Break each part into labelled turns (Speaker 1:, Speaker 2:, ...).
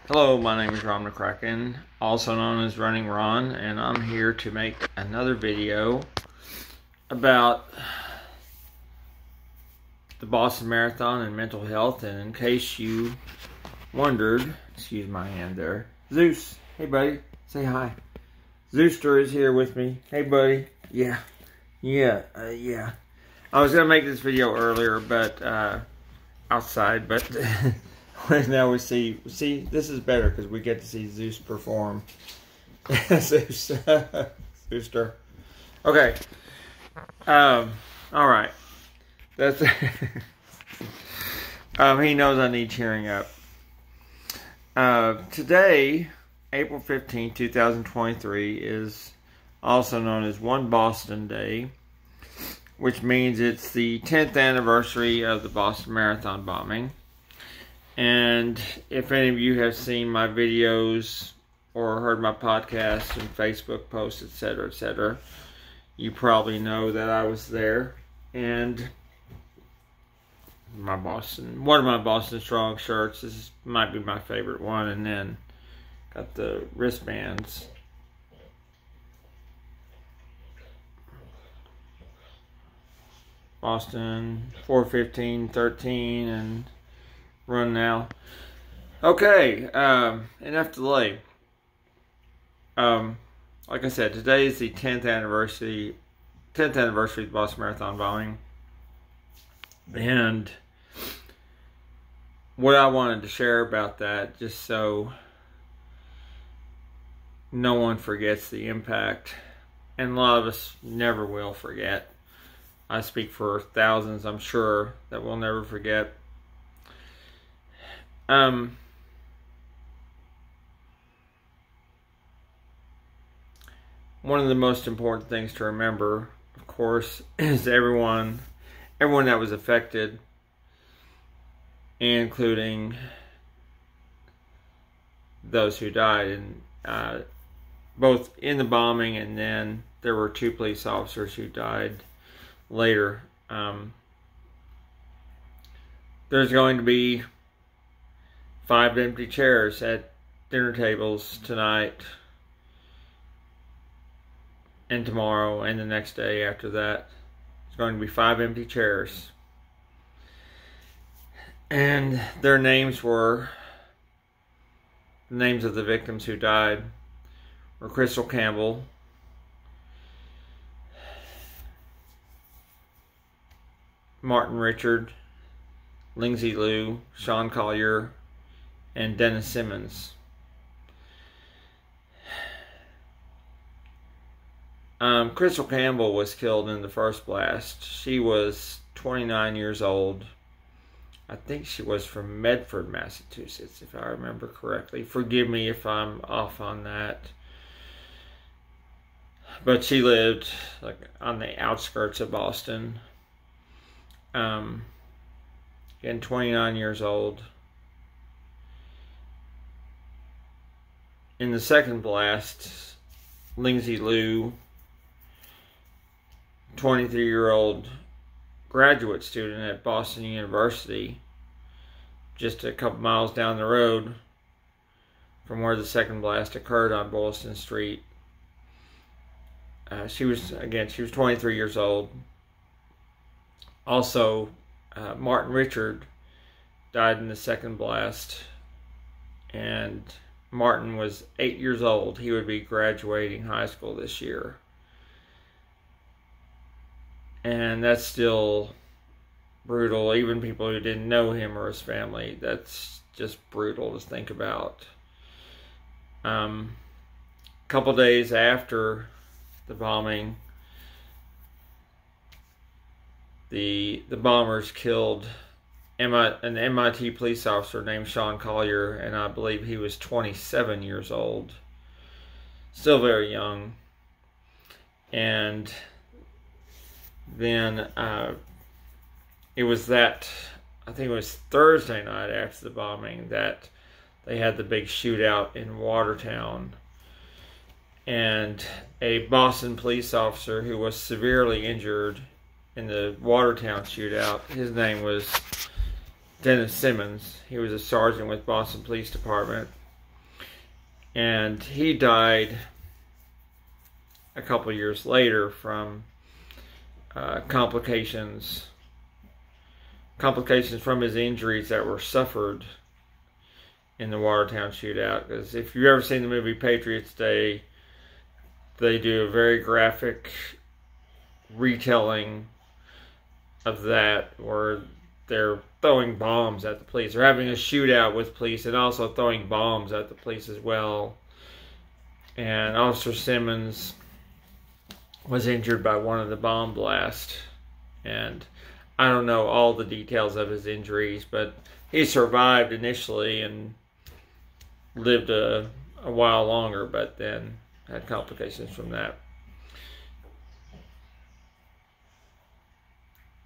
Speaker 1: Hello, my name is Ron McCracken, also known as Running Ron, and I'm here to make another video about the Boston Marathon and mental health. And in case you wondered, excuse my hand there, Zeus, hey buddy, say hi. Zeuster is here with me. Hey buddy, yeah. I was gonna make this video earlier, but outside, but. Now we see, this is better because we get to see Zeus perform. Zeus, Zeuster. Okay. All right. That's. He knows I need cheering up. Today, April 15, 2023, is also known as One Boston Day, which means it's the 10th anniversary of the Boston Marathon bombing. And if any of you have seen my videos or heard my podcasts and Facebook posts, etc., you probably know that I was there. And one of my Boston Strong shirts, this might be my favorite one, and then got the wristbands. Boston 4:15:13 and run now. Okay, enough delay. Like I said, today is the 10th anniversary of the Boston Marathon bombing. And what I wanted to share about that, just so no one forgets the impact, and a lot of us never will forget. I speak for thousands, I'm sure, that we'll never forget. One of the most important things to remember, of course, is everyone that was affected, including those who died, and both in the bombing, and then there were 2 police officers who died later. There's going to be 5 empty chairs at dinner tables tonight and tomorrow and the next day after that. There's going to be 5 empty chairs. And their names were, the names of the victims who died were Crystal Campbell, Martin Richard, Lindsay Lou, Sean Collier, and Dennis Simmons. Crystal Campbell was killed in the first blast. She was 29 years old. I think she was from Medford, Massachusetts, if I remember correctly. Forgive me if I'm off on that. But she lived on the outskirts of Boston. Again, 29 years old. In the second blast, Lindsay Lou, 23-year-old graduate student at Boston University, just a couple miles down the road from where the second blast occurred on Boylston Street. She was 23 years old. Also, Martin Richard died in the second blast, and Martin was 8 years old. He would be graduating high school this year. And that's still brutal. Even people who didn't know him or his family, that's just brutal to think about. A couple days after the bombing, the bombers killed an MIT police officer named Sean Collier, and I believe he was 27 years old. Still very young. And then it was I think it was Thursday night after the bombing, that they had the big shootout in Watertown. And a Boston police officer who was severely injured in the Watertown shootout, his name was Dennis Simmons. He was a sergeant with Boston Police Department. And he died a couple years later from complications from his injuries that were suffered in the Watertown shootout. Because if you've ever seen the movie Patriots Day, they do a very graphic retelling of that, where they're throwing bombs at the police. They're having a shootout with police and also throwing bombs at the police as well. And Officer Simmons was injured by one of the bomb blasts. And I don't know all the details of his injuries, but he survived initially and lived a while longer, but then had complications from that.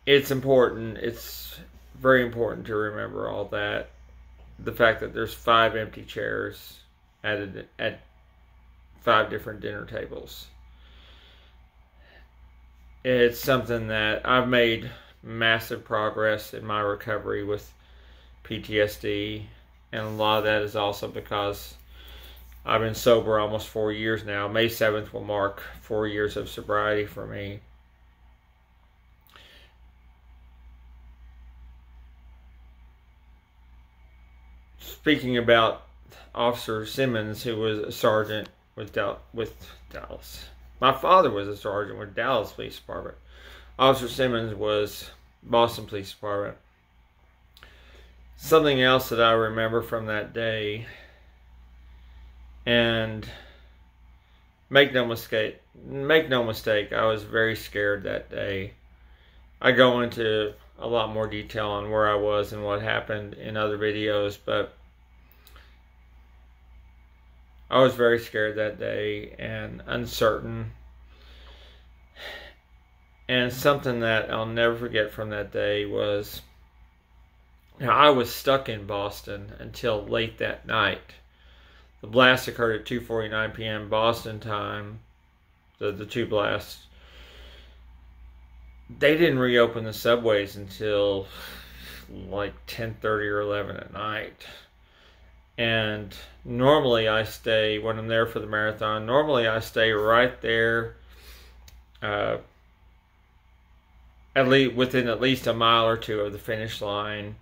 Speaker 1: It's important. It's very important to remember all that. The fact that there's 5 empty chairs at 5 different dinner tables. It's something that I've made massive progress in my recovery with PTSD, and a lot of that is also because I've been sober almost 4 years now. May 7th will mark 4 years of sobriety for me. Speaking about Officer Simmons, who was a sergeant with Dallas. My father was a sergeant with Dallas Police Department. Officer Simmons was Boston Police Department. Something else that I remember from that day, and make no mistake, I was very scared that day. I go into a lot more detail on where I was and what happened in other videos, but I was very scared that day and uncertain. And something that I'll never forget from that day was, I was stuck in Boston until late that night. The blast occurred at 2:49 p.m. Boston time, the 2 blasts. They didn't reopen the subways until like 10:30 or 11 at night. And normally I stay, when I'm there for the marathon, normally I stay right there, within at least a mile or 2 of the finish line.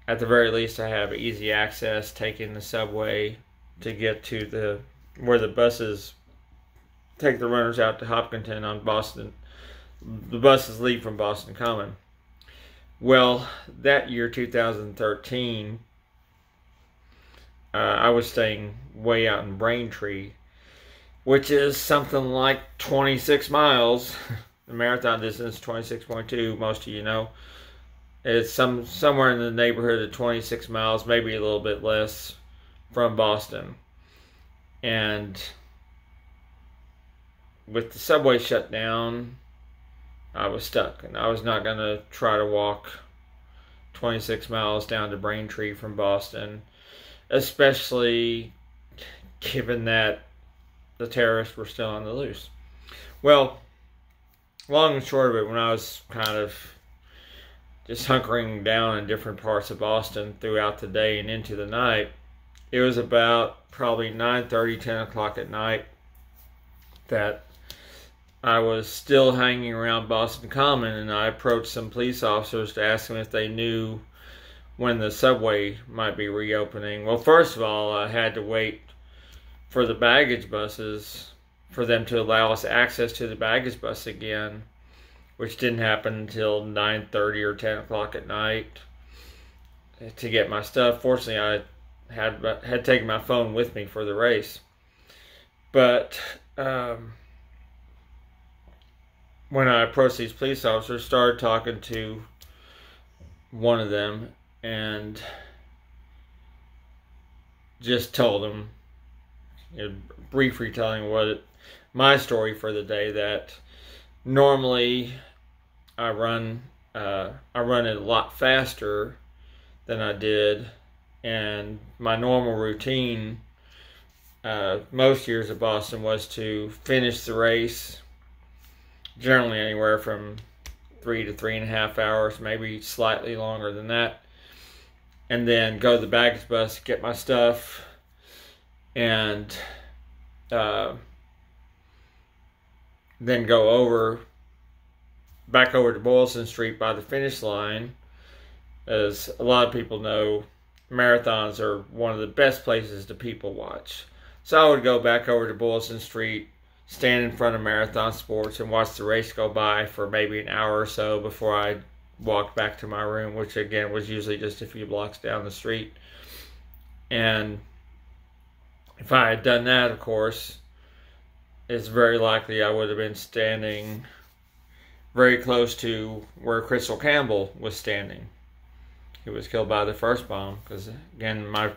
Speaker 1: At the very least, I have easy access taking the subway to get to where the buses take the runners out to Hopkinton on Boston. The buses leave from Boston Common. Well, that year, 2013, I was staying way out in Braintree, which is something like 26 miles. The marathon distance, 26.2, most of you know. It's somewhere in the neighborhood of 26 miles, maybe a little bit less, from Boston. And with the subway shut down, I was stuck. And I was not going to try to walk 26 miles down to Braintree from Boston, especially given that the terrorists were still on the loose. Well, long and short of it, when I was kind of just hunkering down in different parts of Boston throughout the day and into the night, it was about probably 9:30, 10 o'clock at night that I was still hanging around Boston Common, and I approached some police officers to ask them if they knew when the subway might be reopening. Well, first of all, I had to wait for the baggage buses, for them to allow us access to the baggage bus again, which didn't happen until 9:30 or 10 o'clock at night, to get my stuff. Fortunately, I had taken my phone with me for the race. But when I approached these police officers, started talking to one of them, and just told them, brief retelling my story for the day, that normally I run it a lot faster than I did, and my normal routine most years at Boston was to finish the race, generally anywhere from 3 to 3.5 hours, maybe slightly longer than that, and then go to the baggage bus, get my stuff, and then go back over to Boylston Street by the finish line. As a lot of people know, marathons are one of the best places to people watch. So I would go back over to Boylston Street, stand in front of Marathon Sports, and watch the race go by for maybe an hour or so before I walked back to my room, which again was usually just a few blocks down the street. And if I had done that, of course, it's very likely I would have been standing very close to where Crystal Campbell was standing. He was killed by the first bomb. Because again, I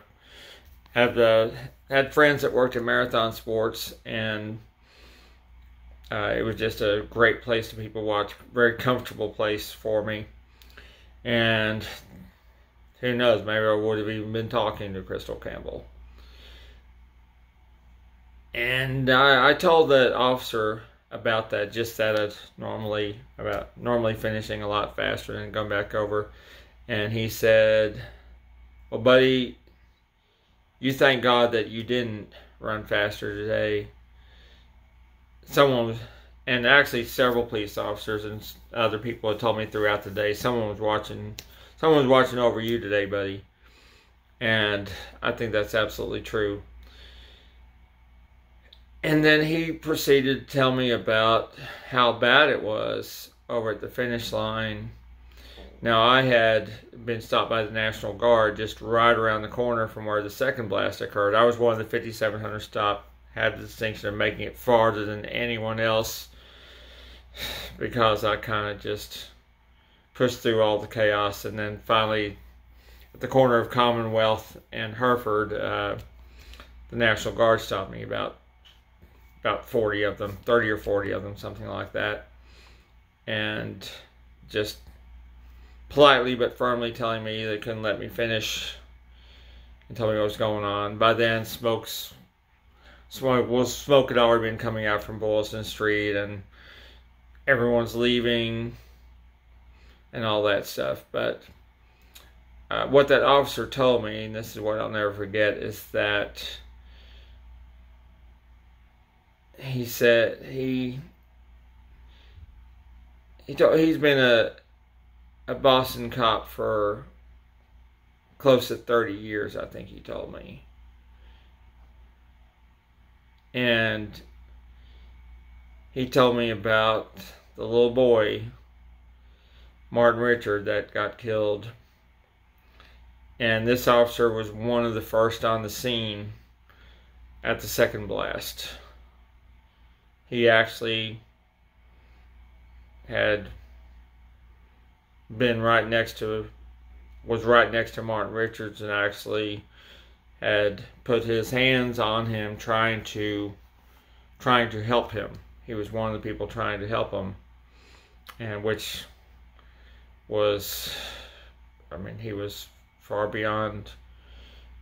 Speaker 1: had friends that worked in Marathon Sports, and it was just a great place to people watch. Very comfortable place for me. And who knows, maybe I would have even been talking to Crystal Campbell. And I told that officer about that, just that normally finishing a lot faster and going back over. And he said, well, buddy, you thank God that you didn't run faster today. And actually several police officers and other people had told me throughout the day, someone was watching over you today, buddy. And I think that's absolutely true. And then he proceeded to tell me about how bad it was over at the finish line. Now, I had been stopped by the National Guard just right around the corner from where the second blast occurred. I was one of the 5,700 stopped, had the distinction of making it farther than anyone else because I kind of just pushed through all the chaos. And then finally, at the corner of Commonwealth and Hereford, the National Guard stopped me, about 40 of them, 30 or 40 of them, something like that. And just politely but firmly telling me they couldn't let me finish and tell me what was going on. By then, smoke had already been coming out from Boylston Street, and everyone's leaving and all that stuff. But what that officer told me, and this is what I'll never forget, is that he said he's been a Boston cop for close to 30 years, I think he told me. And he told me about the little boy, Martin Richard, that got killed. And this officer was one of the first on the scene at the second blast. He actually had been right next to Martin Richards, and actually had put his hands on him, trying to help him. He was one of the people trying to help him, and which was, he was far beyond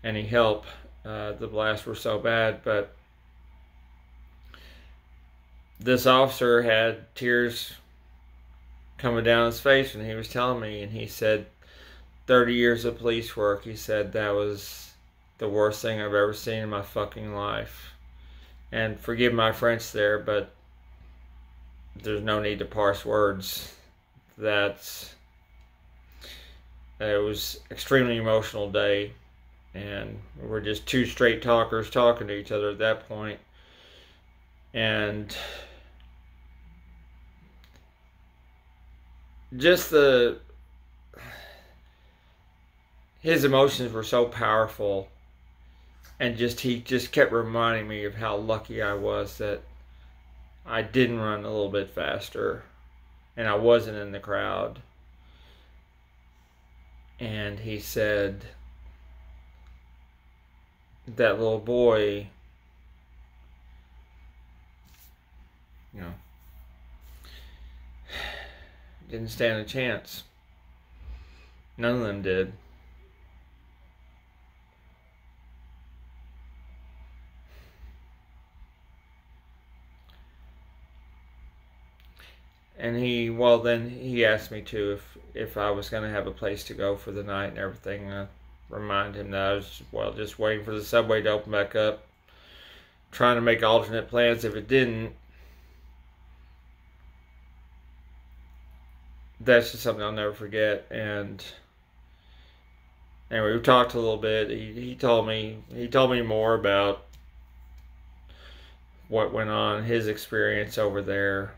Speaker 1: any help. The blasts were so bad, but this officer had tears coming down his face when he was telling me, and he said 30 years of police work, he said that was the worst thing I've ever seen in my fucking life. And forgive my French there, but there's no need to parse words. It was extremely emotional day, and we're just two straight talkers talking to each other at that point. And just his emotions were so powerful, and he just kept reminding me of how lucky I was that I didn't run a little bit faster, and I wasn't in the crowd. And he said that little boy, didn't stand a chance. None of them did. And he asked me too if I was going to have a place to go for the night and everything. I reminded him that I was just waiting for the subway to open back up. trying to make alternate plans if it didn't. That's just something I'll never forget. And anyway, we talked a little bit. He told me more about what went on, his experience over there.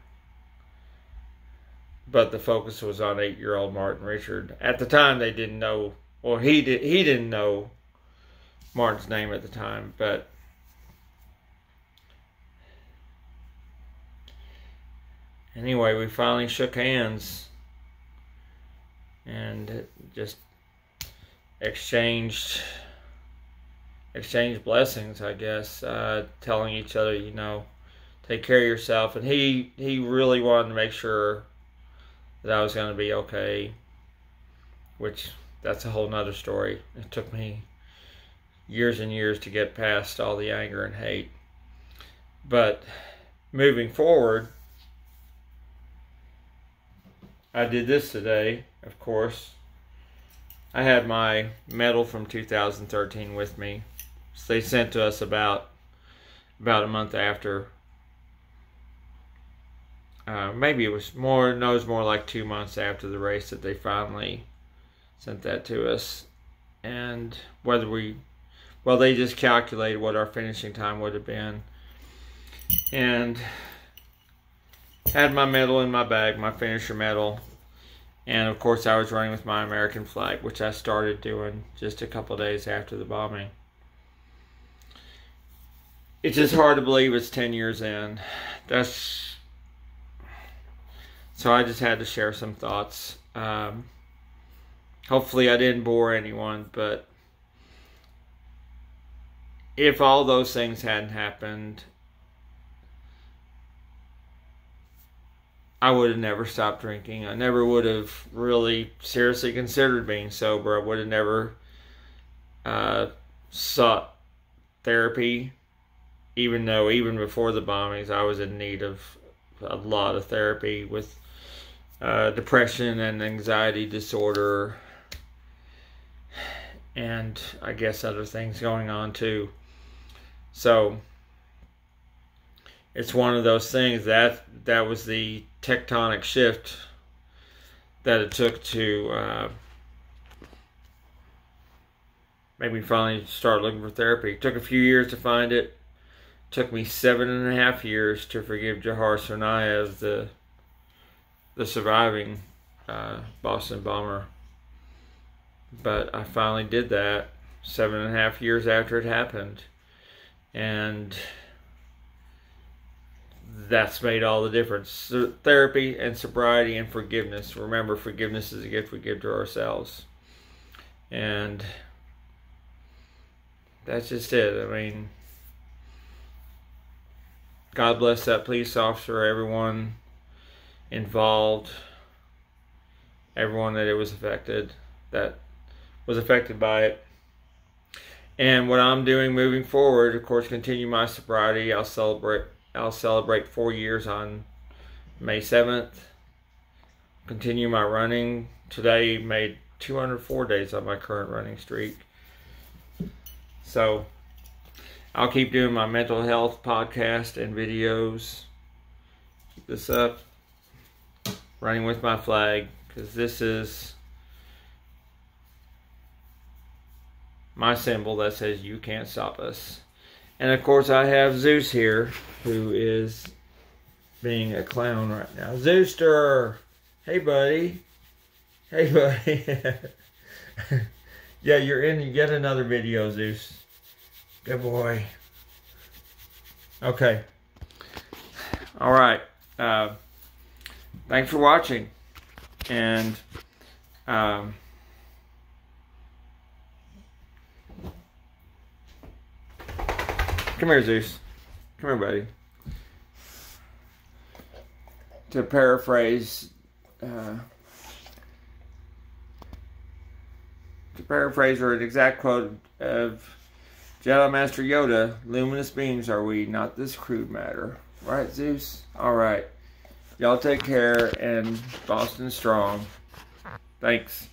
Speaker 1: But the focus was on 8-year-old Martin Richard. At the time, they didn't know. Well, he didn't know Martin's name at the time, but anyway, we finally shook hands and just exchanged blessings, I guess, telling each other, you know, take care of yourself. And he really wanted to make sure that I was going to be okay, which that's a whole nother story. It took me years and years to get past all the anger and hate. But moving forward, I did this today, of course. I had my medal from 2013 with me. So they sent to us about a month after. Maybe it was more, no, it was more like 2 months after the race that they finally sent that to us. And they just calculated what our finishing time would have been. And had my medal in my bag, my finisher medal. And of course I was running with my American flag, which I started doing just a couple days after the bombing. It's just hard to believe it's 10 years in. So I just had to share some thoughts. Hopefully I didn't bore anyone, but if all those things hadn't happened, I would have never stopped drinking. I never would have really seriously considered being sober. I would have never sought therapy, even though even before the bombings I was in need of a lot of therapy with depression and anxiety disorder, and I guess other things going on too. So it's one of those things that was the tectonic shift that it took to make me finally start looking for therapy. It took a few years to find it. It took me 7.5 years to forgive Dzhokhar Tsarnaev, the surviving Boston bomber. But I finally did that 7.5 years after it happened. And that's made all the difference. So, therapy and sobriety and forgiveness. Remember, forgiveness is a gift we give to ourselves. And that's just it. I mean, God bless that police officer, everyone involved, everyone that it was affected, that was affected by it. And what I'm doing moving forward, of course, continue my sobriety. I'll celebrate 4 years on May 7th. Continue my running. Today made 204 days on my current running streak. So I'll keep doing my mental health podcast and videos. Keep this up. Running with my flag, because this is my symbol that says you can't stop us. And of course I have Zeus here, who is being a clown right now. Zeuster! Hey buddy! Hey buddy! Yeah, you're in yet another video, Zeus. Good boy. Okay. Alright. Thanks for watching. And come here, Zeus. Come here, buddy. To paraphrase or an exact quote of Jedi Master Yoda, luminous beings are we, not this crude matter. Right, Zeus? Alright. Y'all take care, and Boston strong. Thanks.